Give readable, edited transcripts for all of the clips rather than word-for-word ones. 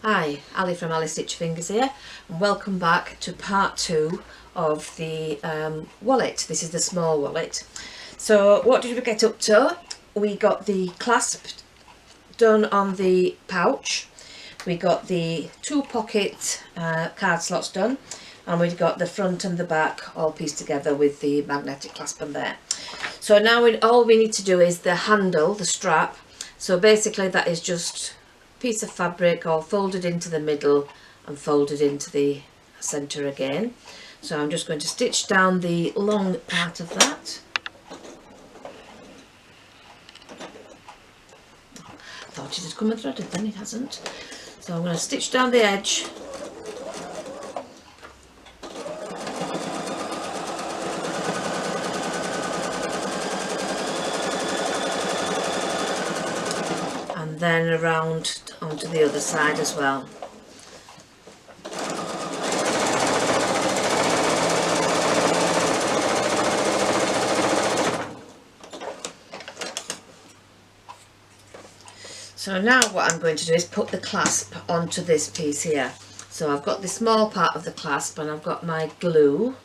Hi, Ali from Ali Stitch Fingers here, and welcome back to part 2 of the wallet. This is the small wallet. So what did we get up to? We got the clasp done on the pouch, we got the 2 pocket card slots done, and we've got the front and the back all pieced together with the magnetic clasp on there. So now all we need to do is the handle, the strap. So basically that is just piece of fabric all folded into the middle and folded into the centre again. So I'm just going to stitch down the long part of that. I thought it had come and threaded, then it hasn't. So I'm going to stitch down the edge. And then around onto the other side as well. So now what I'm going to do is put the clasp onto this piece here. So I've got the small part of the clasp and I've got my glue.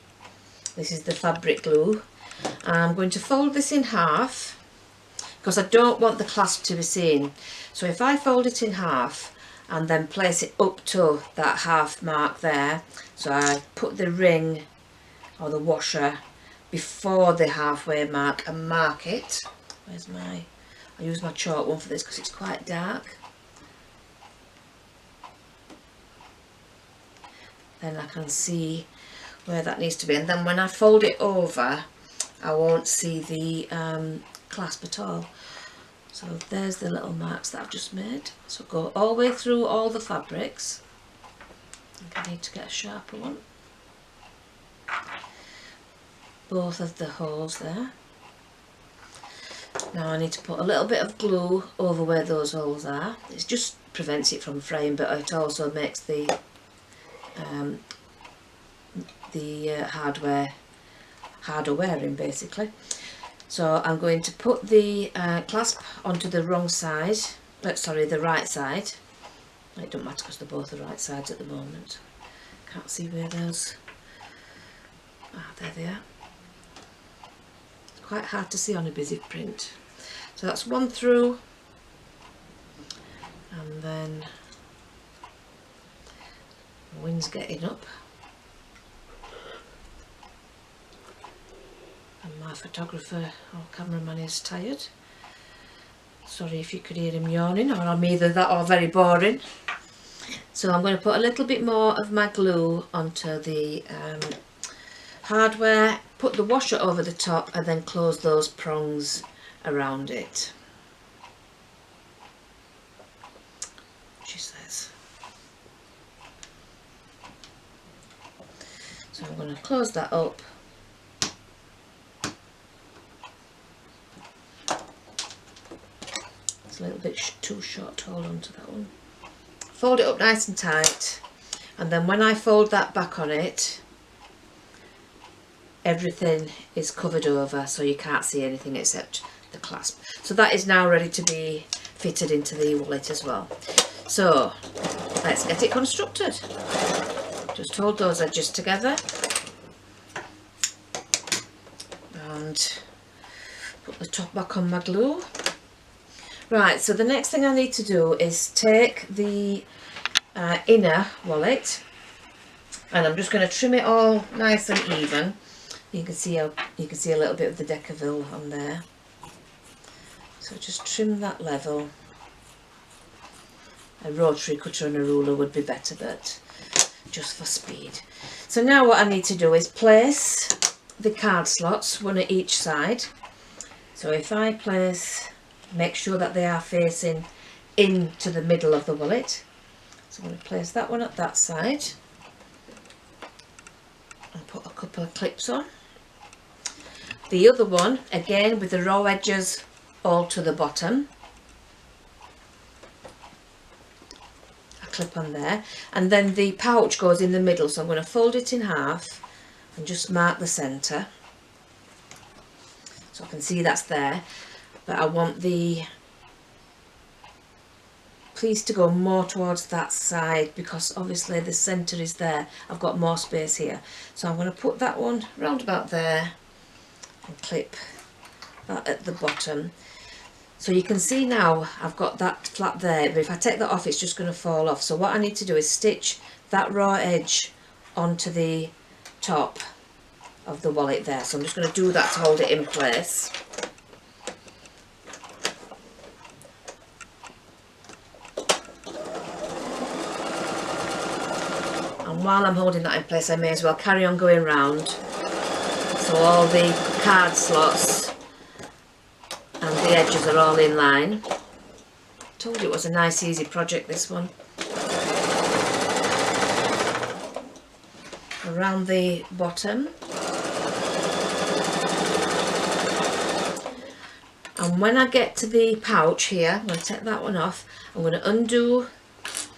This is the fabric glue. And I'm going to fold this in half because I don't want the clasp to be seen. So if I fold it in half and then place it up to that half mark there, so I put the ring or the washer before the halfway mark and mark it. Where's my... I use my chalk one for this because it's quite dark. Then I can see where that needs to be, and then when I fold it over I won't see the clasp at all. So there's the little marks that I've just made. So go all the way through all the fabrics. I think I need to get a sharper one. Both of the holes there. Now I need to put a little bit of glue over where those holes are. It just prevents it from fraying, but it also makes the hardware harder wearing basically. So I'm going to put the clasp onto the wrong side, sorry, the right side. It don't matter because they're both the right sides at the moment. Can't see where those... there they are. Quite hard to see on a busy print. So that's one through, and then the wind's getting up and my photographer or cameraman is tired. Sorry if you could hear him yawning, or I'm either that or very boring. So I'm going to put a little bit more of my glue onto the hardware, put the washer over the top, and then close those prongs around it. She says. So I'm going to close that up. It's a little bit too short to hold on to that one. Fold it up nice and tight, and then when I fold that back on it, everything is covered over so you can't see anything except the clasp. So that is now ready to be fitted into the wallet as well. So let's get it constructed. Just hold those edges together and put the top back on my glue. Right, so the next thing I need to do is take the inner wallet, and I'm just going to trim it all nice and even. You can see a little bit of the decaville on there. So just trim that level. A rotary cutter and a ruler would be better, but just for speed. So now what I need to do is place the card slots, one at each side. So if I place, make sure that they are facing into the middle of the wallet. So I'm going to place that one at that side and put a couple of clips on. The other one, again with the raw edges all to the bottom. A clip on there, and then the pouch goes in the middle, so I'm going to fold it in half and just mark the centre. So I can see that's there, but I want the piece to go more towards that side, because obviously the centre is there. I've got more space here. So I'm going to put that one round about there and clip that at the bottom. So you can see now I've got that flap there, but if I take that off it's just going to fall off. So what I need to do is stitch that raw edge onto the top of the wallet there. So I'm just going to do that to hold it in place. And while I'm holding that in place, I may as well carry on going round, so all the card slots and the edges are all in line. Told you it was a nice easy project, this one. Around the bottom. And when I get to the pouch here, I'm going to take that one off. I'm going to undo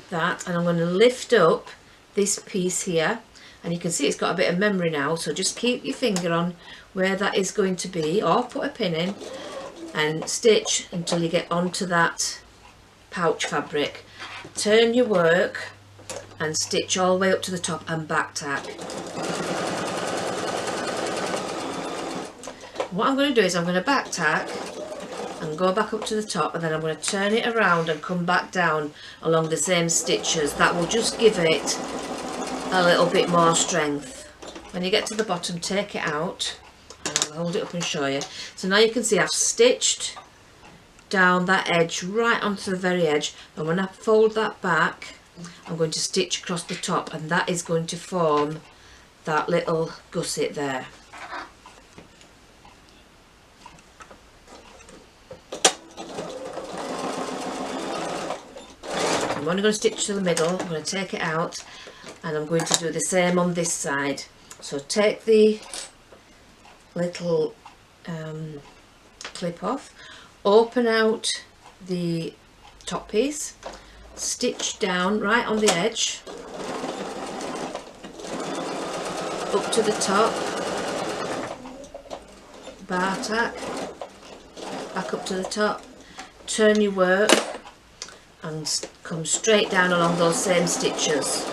that and I'm going to lift up this piece here, and you can see it's got a bit of memory now, so just keep your finger on where that is going to be, or put a pin in and stitch until you get onto that pouch fabric. Turn your work and stitch all the way up to the top and back tack. What I'm going to do is I'm going to back tack and go back up to the top, and then I'm going to turn it around and come back down along the same stitches. That will just give it a little bit more strength. When you get to the bottom, take it out and I'll hold it up and show you. So now you can see I've stitched down that edge right onto the very edge, and when I fold that back I'm going to stitch across the top, and that is going to form that little gusset there. I'm only going to stitch to the middle. I'm going to take it out and I'm going to do the same on this side. So take the little clip off, open out the top piece, stitch down right on the edge up to the top, bar tack, back up to the top, turn your work and come straight down along those same stitches.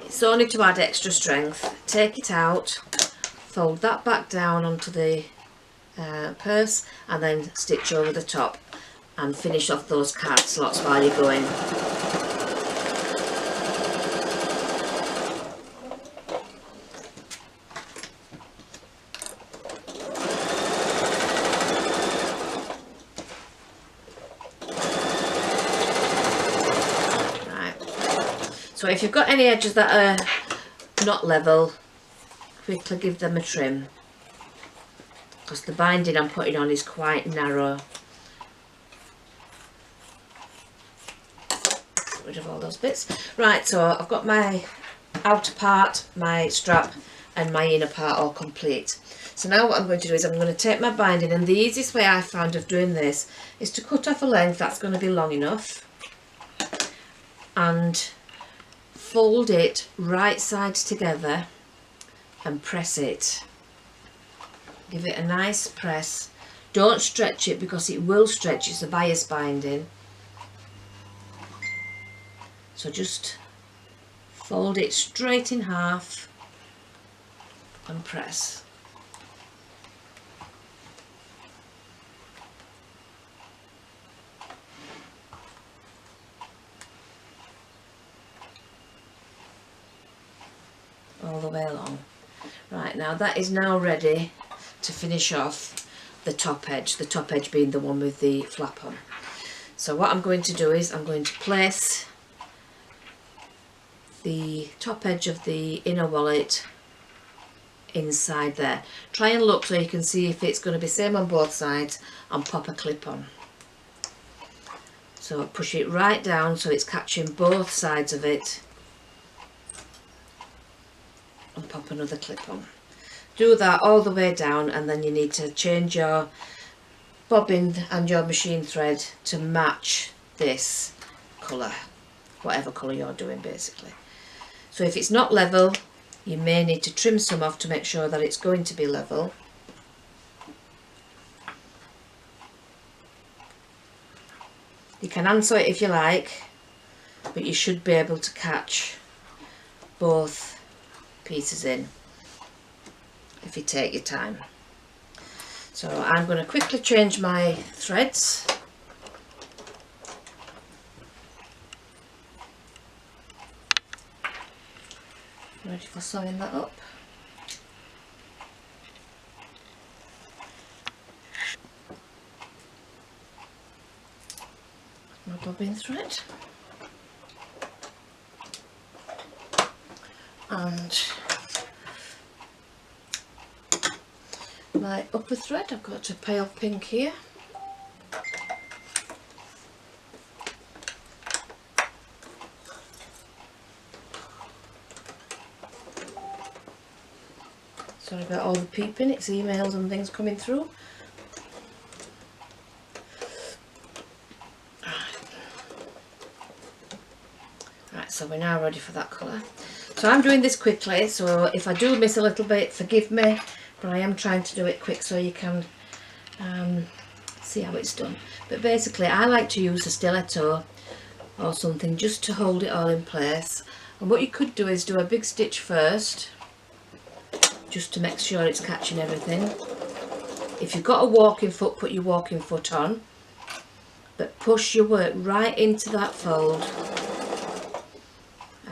It's only to add extra strength. Take it out, fold that back down onto the purse, and then stitch over the top and finish off those card slots while you're going. So if you've got any edges that are not level, quickly give them a trim, because the binding I'm putting on is quite narrow. Get rid of all those bits. Right, so I've got my outer part, my strap and my inner part all complete. So now what I'm going to do is I'm going to take my binding, and the easiest way I found of doing this is to cut off a length that's going to be long enough and fold it right sides together and press it. Give it a nice press. Don't stretch it because it will stretch. It's a bias binding. So just fold it straight in half and press. All the way along. Right, now that is now ready to finish off the top edge being the one with the flap on. So what I'm going to do is I'm going to place the top edge of the inner wallet inside there. Try and look so you can see if it's going to be same on both sides, and pop a clip on. So push it right down so it's catching both sides of it, and pop another clip on. Do that all the way down, and then you need to change your bobbin and your machine thread to match this colour, whatever colour you're doing basically. So if it's not level, you may need to trim some off to make sure that it's going to be level. You can handsew it if you like, but you should be able to catch both pieces in if you take your time. So I'm going to quickly change my threads. Ready for sewing that up. My bobbin thread. And my upper thread, I've got a pale pink here. Sorry about all the peeping, it's emails and things coming through. Right, so we're now ready for that colour. So I'm doing this quickly, so if I do miss a little bit, forgive me, but I am trying to do it quick so you can see how it's done. But basically I like to use a stiletto or something just to hold it all in place. And what you could do is do a big stitch first, just to make sure it's catching everything. If you've got a walking foot, put your walking foot on, but push your work right into that fold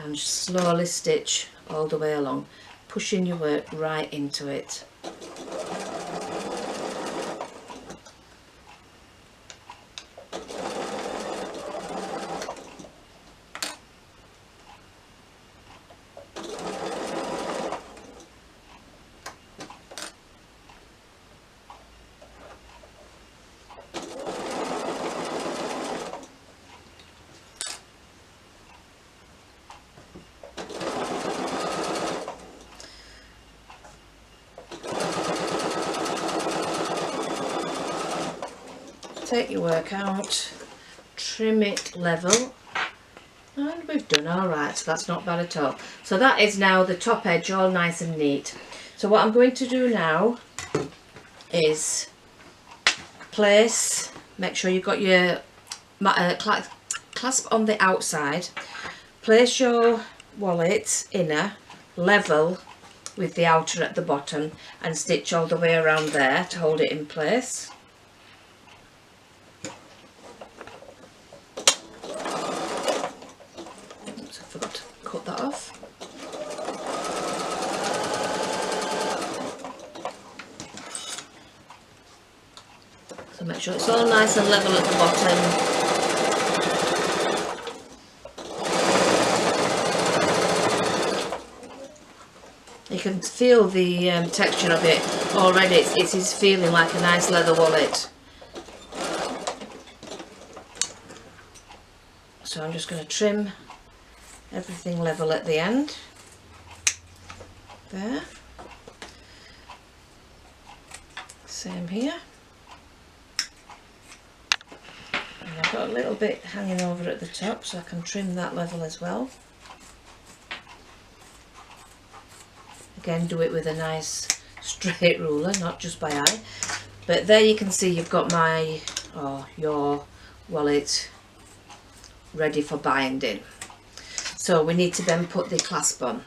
and slowly stitch all the way along, pushing your work right into it. Take your work out, trim it level, and we've done alright, so that's not bad at all. So that is now the top edge all nice and neat. So what I'm going to do now is place, make sure you've got your clasp on the outside, place your wallet inner level with the outer at the bottom and stitch all the way around there to hold it in place. Oops, I forgot to cut that off. So make sure it's all nice and level at the bottom. You can feel the texture of it already. It is feeling like a nice leather wallet. So I'm just going to trim everything level at the end. There. Same here. And I've got a little bit hanging over at the top, so I can trim that level as well. Again, do it with a nice straight ruler, not just by eye. But there you can see you've got my, or your wallet ready for binding. So we need to then put the clasp on.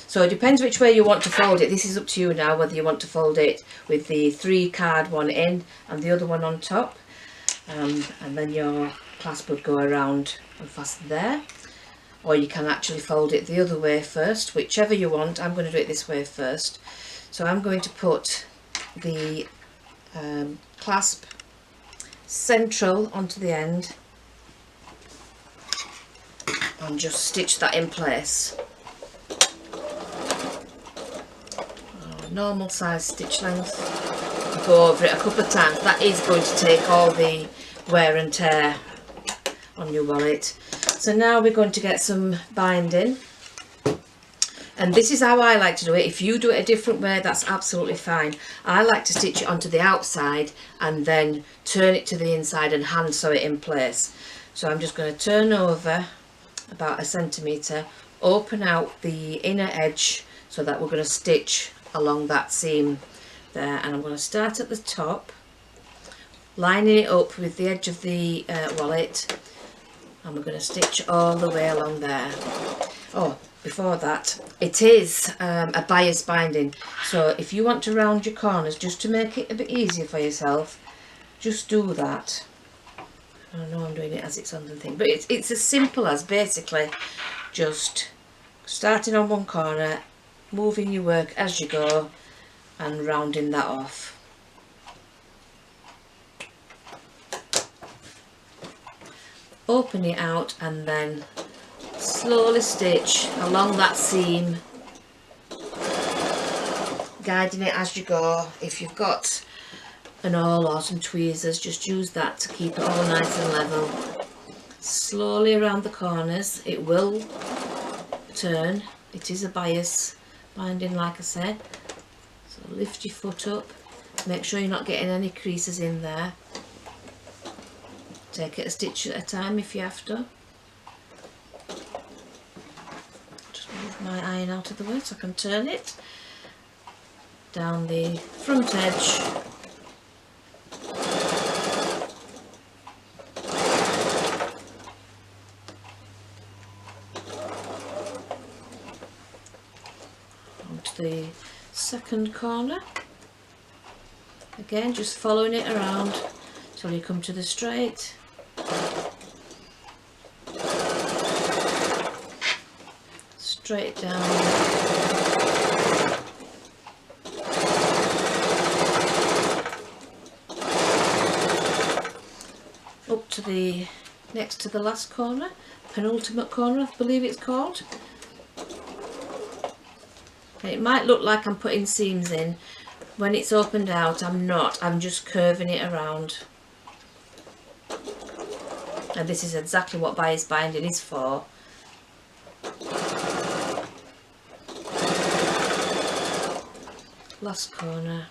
So it depends which way you want to fold it. This is up to you now, whether you want to fold it with the 3 card one in and the other one on top. And then your clasp would go around and fasten there. Or you can actually fold it the other way first, whichever you want. I'm going to do it this way first. So I'm going to put the clasp central onto the end and just stitch that in place. Normal size stitch length. Go over it a couple of times. That is going to take all the wear and tear on your wallet. So now we're going to get some binding, and this is how I like to do it. If you do it a different way, that's absolutely fine. I like to stitch it onto the outside and then turn it to the inside and hand sew it in place. So I'm just going to turn over about 1 centimetre, open out the inner edge so that we're going to stitch along that seam there, and I'm going to start at the top, lining it up with the edge of the wallet, and we're going to stitch all the way along there. Oh, before that, it is a bias binding, so if you want to round your corners just to make it a bit easier for yourself, just do that. I know I'm doing it as it's on the thing, but it's as simple as basically just starting on one corner, moving your work as you go and rounding that off. Open it out and then slowly stitch along that seam, guiding it as you go. If you've got an awl or some tweezers, just use that to keep it all nice and level. Slowly around the corners. It will turn. It is a bias binding, like I said. So lift your foot up. Make sure you're not getting any creases in there. Take it a stitch at a time if you have to. Just move my iron out of the way so I can turn it down the front edge. Onto the second corner. Again, just following it around till you come to the straight. Straight down. Up to the next to the last corner, penultimate corner I believe it's called. It might look like I'm putting seams in. When it's opened out, I'm not. I'm just curving it around. And this is exactly what bias binding is for. Last corner.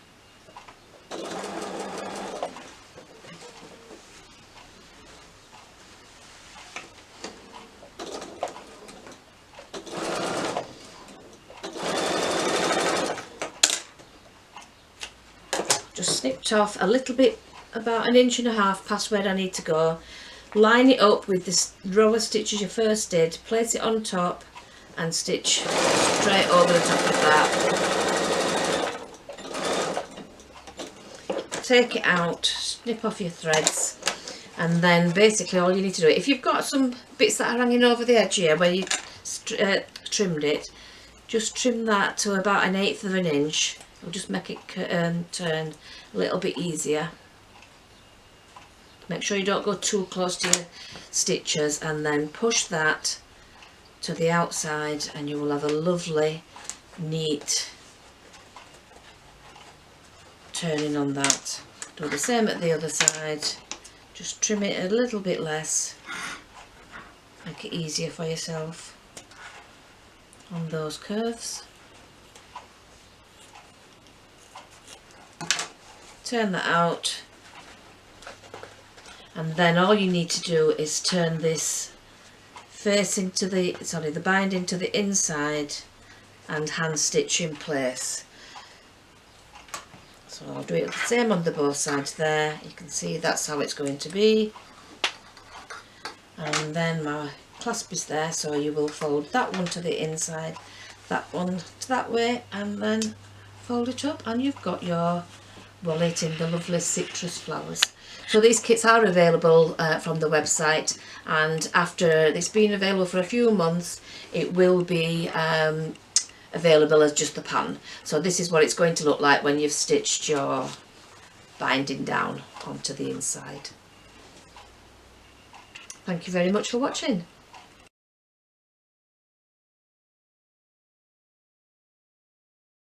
Just snipped off a little bit, about 1.5 inches past where I need to go. Line it up with this row of stitches you first did, place it on top and stitch straight over the top of that. Take it out, snip off your threads, and then basically all you need to do, if you've got some bits that are hanging over the edge here where you trimmed it, just trim that to about 1/8 of an inch. It'll just make it turn a little bit easier. Make sure you don't go too close to your stitches, and then push that to the outside and you will have a lovely neat turning on that. Do the same at the other side, just trim it a little bit less, make it easier for yourself on those curves. Turn that out, and then all you need to do is turn this facing to the binding to the inside and hand stitch in place. So I'll do it the same on the both sides there. You can see that's how it's going to be. And then my clasp is there, so you will fold that one to the inside, that one to that way, and then fold it up, and you've got your wallet in the lovely citrus flowers. So these kits are available from the website, and after it's been available for a few months, it will be available as just the pattern. So this is what it's going to look like when you've stitched your binding down onto the inside. Thank you very much for watching.